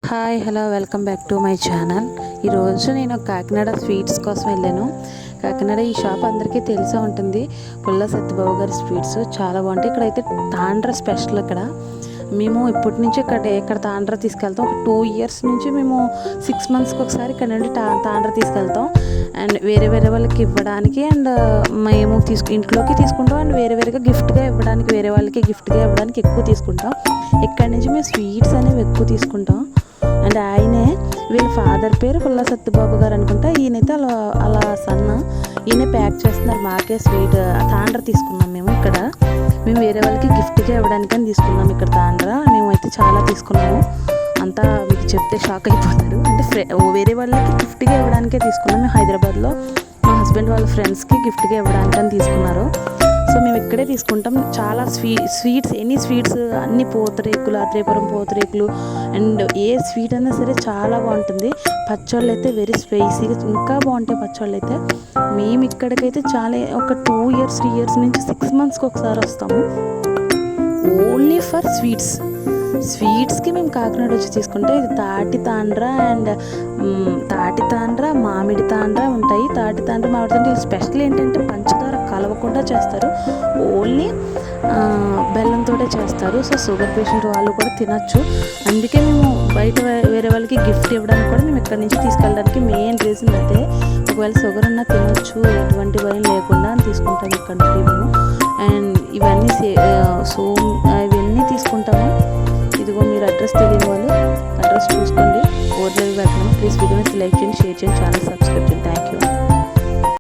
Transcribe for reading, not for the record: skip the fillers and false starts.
Hi hello welcome back to my channel. ఈరోజు నేను Kakinada sweets కోసం వెళ్ళాను. కాకినాడ ఈ షాప్ అందరికీ తెలిసే ఉంటుంది. పుల్ల సత్యబాబు గారి స్వీట్స్ చాలా బాగుంటాయి. ఇక్కడైతే తాండ్ర స్పెషల్. మేము ఇప్పటి నుంచి ఇక్కడ తాండ్ర తీసుకెళ్తాం. ఒక 2 years నుంచి మేము 6 monthsకి ఒకసారి ఇక్కడ నుండి తాండ్ర తీసుకెళ్తాం. అండ్ వేరే వాళ్ళకి ఇవ్వడానికి అండ్ మేము ఇంట్లోకి తీసుకుంటాం. అండ్ వేరేగా గిఫ్ట్గా ఇవ్వడానికి, వేరే వాళ్ళకి గిఫ్ట్గా ఇవ్వడానికి ఎక్కువ తీసుకుంటాం. ఇక్కడ నుంచి మేము స్వీట్స్ అనేవి ఎక్కువ తీసుకుంటాం. అండ్ ఆయనే, వీళ్ళ ఫాదర్ పేరు పుల్ల సత్యబాబు గారు అనుకుంటా. ఈయనైతే అలా సన్న ఈయన ప్యాక్ చేస్తున్నారు. మాకే స్వీట్ తాండ్ర తీసుకున్నాం మేము వేరే వాళ్ళకి గిఫ్ట్గా ఇవ్వడానికని తీసుకున్నాం. ఇక్కడ తాండ్ర మేమైతే చాలా తీసుకున్నాము. అంతా మీకు చెప్తే షాక్ అయిపోతారు. అంటే వేరే వాళ్ళకి గిఫ్ట్గా ఇవ్వడానికే తీసుకున్నాం. మేము హైదరాబాద్లో మా హస్బెండ్ వాళ్ళ ఫ్రెండ్స్కి గిఫ్ట్గా ఇవ్వడానికని తీసుకున్నారు. సో మేము ఇక్కడే తీసుకుంటాం. చాలా స్వీట్స్ ఎనీ స్వీట్స్ అన్ని పూతరేకులు, ఆత్రేయపురం పూతరేకులు అండ్ ఏ స్వీట్ అయినా సరే చాలా బాగుంటుంది. పచ్చళ్ళు అయితే వెరీ స్పైసీగా ఇంకా బాగుంటాయి పచ్చళ్ళు అయితే. మేము ఇక్కడికైతే చాలా ఒక 2 years 3 years నుంచి 6 monthsకి ఒకసారి వస్తాము. ఓన్లీ ఫర్ స్వీట్స్కి మేము కాకినాడ వచ్చి తీసుకుంటే ఇది తాటి తాండ్ర అండ్ తాటి తాండ్ర, మామిడి తాండ్ర ఉంటాయి. తాటి తాండ్ర, మామిడి తాండ్ర స్పెషల్ ఏంటంటే పంచదార కలవకుండా చేస్తారు. ఓన్లీ బెల్లంతో చేస్తారు. సో షుగర్ పేషెంట్ వాళ్ళు కూడా తినచ్చు. అందుకే మేము బయట వేరే వాళ్ళకి గిఫ్ట్ ఇవ్వడానికి కూడా మేము ఇక్కడ నుంచి తీసుకెళ్ళడానికి మెయిన్ రీజన్ అదే. ఒకవేళ షుగర్ ఉన్నా తినచ్చు, ఎటువంటి భయం లేకుండా తీసుకుంటాం ఇక్కడ నుండి మేము. అండ్ ఇవన్నీ ఇవన్నీ తీసుకుంటాము. ఇదిగో మీరు అడ్రస్ తెలియని వాళ్ళు అడ్రస్ చూసుకోండి. ఓర్లేదు పెట్టడం. ప్లీజ్ వీడియోని లైక్ చేయండి, షేర్ చేయండి, ఛానల్ సబ్స్క్రైబ్